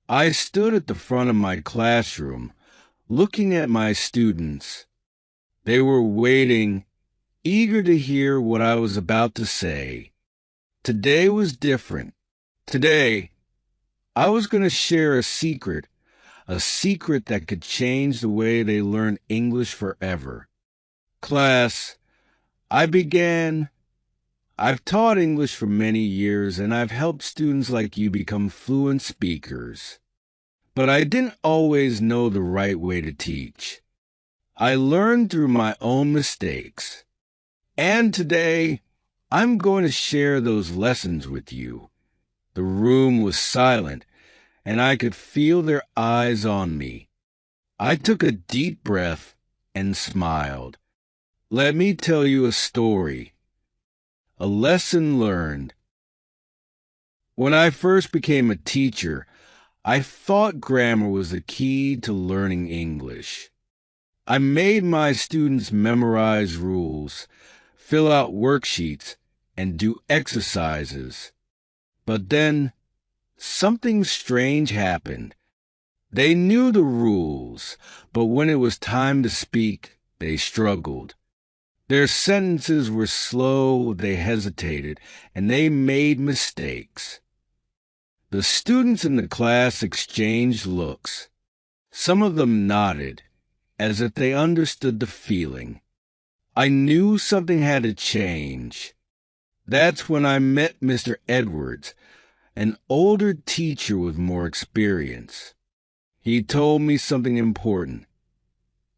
I stood at the front of my classroom, looking at my students. They were waiting, eager to hear what I was about to say. Today was different. Today, I was going to share a secret that could change the way they learn English forever. Class, I've taught English for many years, and I've helped students like you become fluent speakers. But I didn't always know the right way to teach. I learned through my own mistakes. And today, I'm going to share those lessons with you. The room was silent, and I could feel their eyes on me. I took a deep breath and smiled. Let me tell you a story. A lesson learned. When I first became a teacher, I thought grammar was the key to learning English. I made my students memorize rules, fill out worksheets, and do exercises. But then, something strange happened. They knew the rules, but when it was time to speak, they struggled. Their sentences were slow, they hesitated, and they made mistakes. The students in the class exchanged looks. Some of them nodded, as if they understood the feeling. I knew something had to change. That's when I met Mr. Edwards, an older teacher with more experience. He told me something important.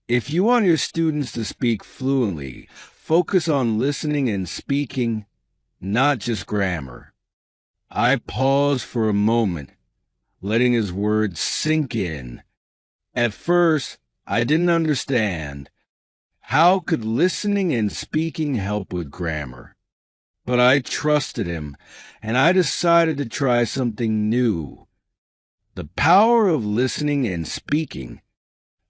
If you want your students to speak fluently, focus on listening and speaking, not just grammar. I paused for a moment, letting his words sink in. At first, I didn't understand. How could listening and speaking help with grammar? But I trusted him, and I decided to try something new. The power of listening and speaking.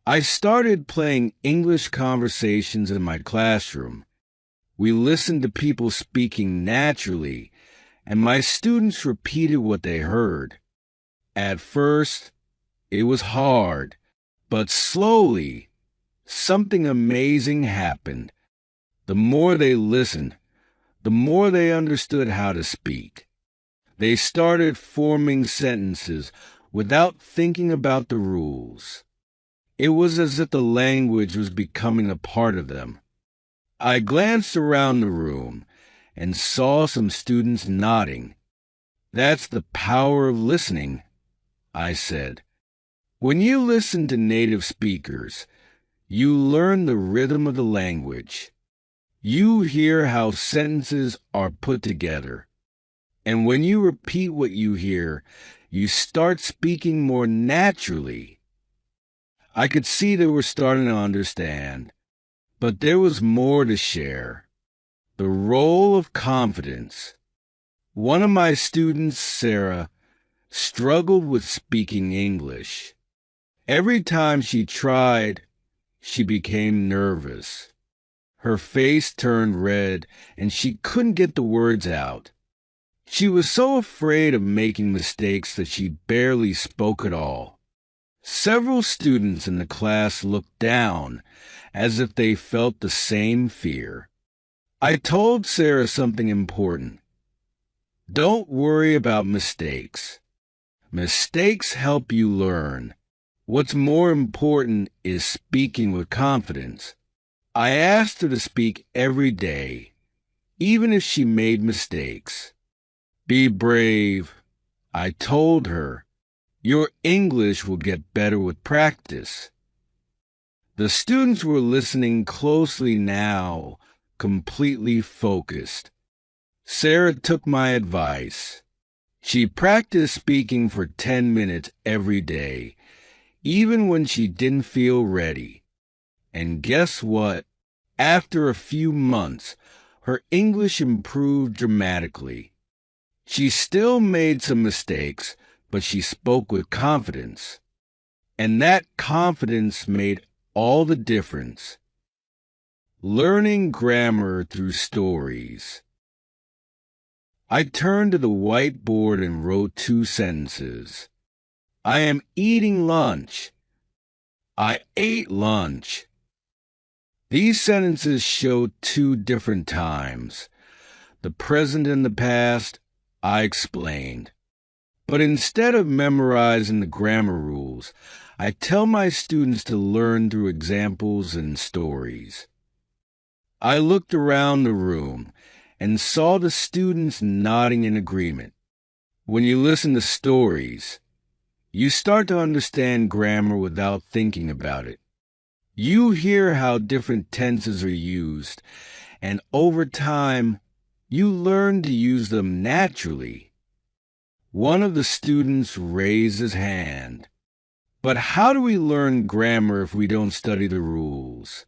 I started playing English conversations in my classroom. We listened to people speaking naturally, and my students repeated what they heard. At first, it was hard, but slowly, something amazing happened. The more they listened, the more they understood how to speak. They started forming sentences without thinking about the rules. It was as if the language was becoming a part of them. I glanced around the room and saw some students nodding. That's the power of listening, I said. When you listen to native speakers, you learn the rhythm of the language. You hear how sentences are put together. And when you repeat what you hear, you start speaking more naturally. I could see they were starting to understand, but there was more to share. The role of confidence. One of my students, Sarah, struggled with speaking English. Every time she tried, she became nervous. Her face turned red, and she couldn't get the words out. She was so afraid of making mistakes that she barely spoke at all. Several students in the class looked down, as if they felt the same fear. I told Sarah something important. Don't worry about mistakes. Mistakes help you learn. What's more important is speaking with confidence. I asked her to speak every day, even if she made mistakes. Be brave, I told her. Your English will get better with practice. The students were listening closely now, completely focused. Sarah took my advice. She practiced speaking for 10 minutes every day, even when she didn't feel ready. And guess what? After a few months, her English improved dramatically. She still made some mistakes, but she spoke with confidence. And that confidence made all the difference. Learning grammar through stories. I turned to the whiteboard and wrote 2 sentences. I am eating lunch. I ate lunch. These sentences show two different times. The present and the past, I explained. But instead of memorizing the grammar rules, I tell my students to learn through examples and stories. I looked around the room and saw the students nodding in agreement. When you listen to stories, you start to understand grammar without thinking about it. You hear how different tenses are used, and over time, you learn to use them naturally. One of the students raised his hand. But how do we learn grammar if we don't study the rules?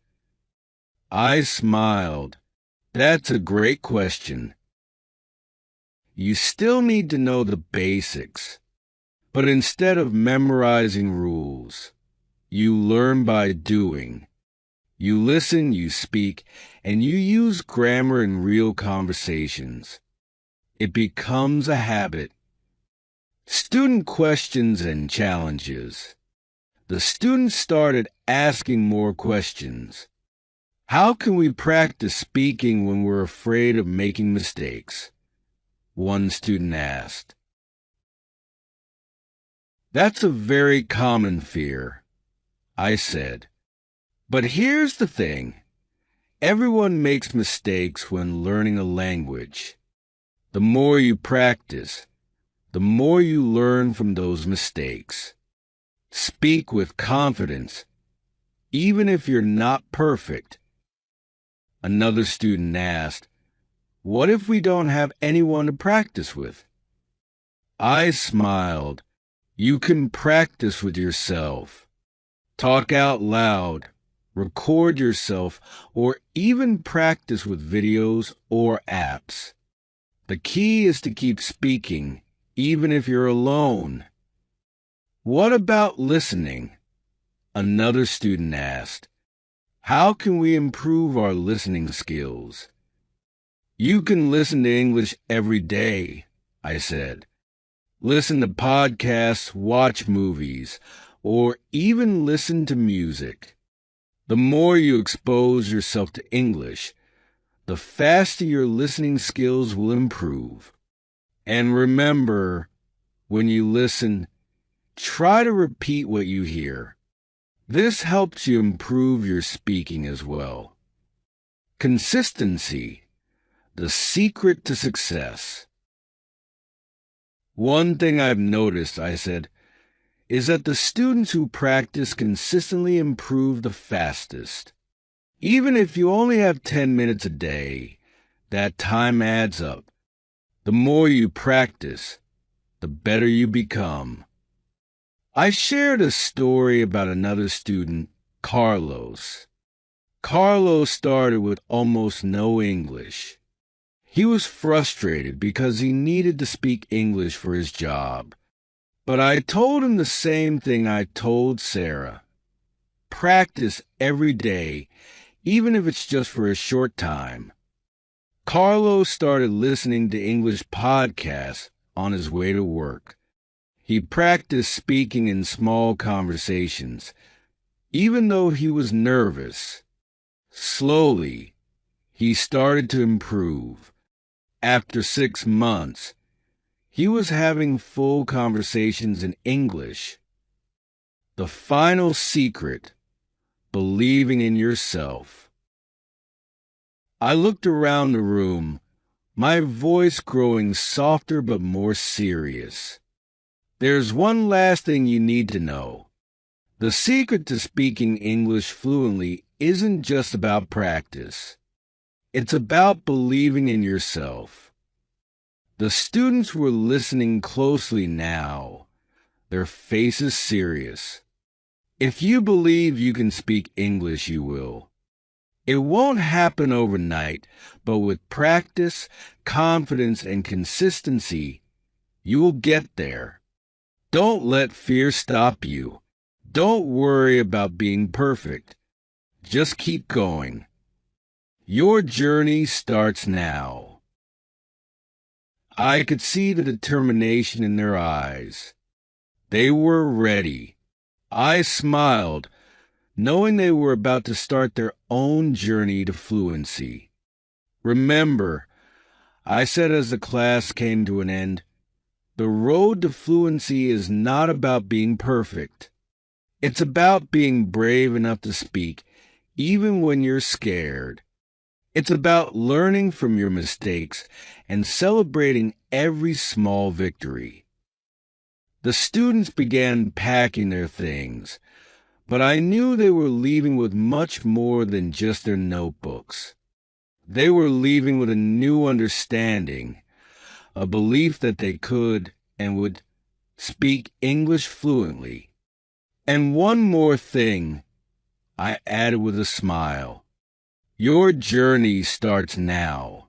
I smiled. That's a great question. You still need to know the basics. But instead of memorizing rules, you learn by doing. You listen, you speak, and you use grammar in real conversations. It becomes a habit. Student questions and challenges. The students started asking more questions. How can we practice speaking when we're afraid of making mistakes? One student asked. That's a very common fear, I said. But here's the thing. Everyone makes mistakes when learning a language. The more you practice, the more you learn from those mistakes. Speak with confidence, even if you're not perfect. Another student asked, what if we don't have anyone to practice with? I smiled. You can practice with yourself. Talk out loud, record yourself, or even practice with videos or apps. The key is to keep speaking, even if you're alone. What about listening? Another student asked. How can we improve our listening skills? You can listen to English every day, I said. Listen to podcasts, watch movies, or even listen to music. The more you expose yourself to English, the faster your listening skills will improve. And remember, when you listen, try to repeat what you hear. This helps you improve your speaking as well. Consistency, the secret to success. One thing I've noticed, I said, is that the students who practice consistently improve the fastest. Even if you only have 10 minutes a day, that time adds up. The more you practice, the better you become. I shared a story about another student, Carlos. Carlos started with almost no English. He was frustrated because he needed to speak English for his job. But I told him the same thing I told Sarah. Practice every day, even if it's just for a short time. Carlos started listening to English podcasts on his way to work. He practiced speaking in small conversations, even though he was nervous. Slowly, he started to improve. After 6 months, he was having full conversations in English. The final secret, believing in yourself. I looked around the room, my voice growing softer but more serious. There's one last thing you need to know. The secret to speaking English fluently isn't just about practice. It's about believing in yourself. The students were listening closely now, their faces serious. If you believe you can speak English, you will. It won't happen overnight, but with practice, confidence, and consistency, you will get there. Don't let fear stop you. Don't worry about being perfect. Just keep going. Your journey starts now. I could see the determination in their eyes. They were ready. I smiled, knowing they were about to start their own journey to fluency. Remember, I said as the class came to an end, the road to fluency is not about being perfect. It's about being brave enough to speak, even when you're scared. It's about learning from your mistakes and celebrating every small victory. The students began packing their things, but I knew they were leaving with much more than just their notebooks. They were leaving with a new understanding, a belief that they could and would speak English fluently. And one more thing, I added with a smile. Your journey starts now.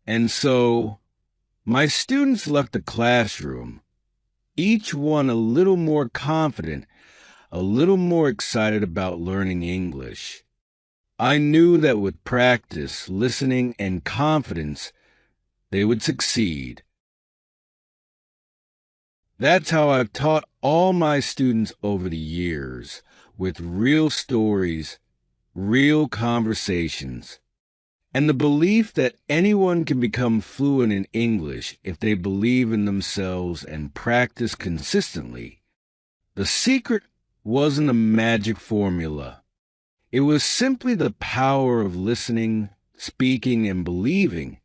And so, my students left the classroom, each one a little more confident, a little more excited about learning English. I knew that with practice, listening, and confidence, they would succeed. That's how I've taught all my students over the years, with real stories, real conversations, and the belief that anyone can become fluent in English if they believe in themselves and practice consistently. The secret wasn't a magic formula. It was simply the power of listening, speaking, and believing,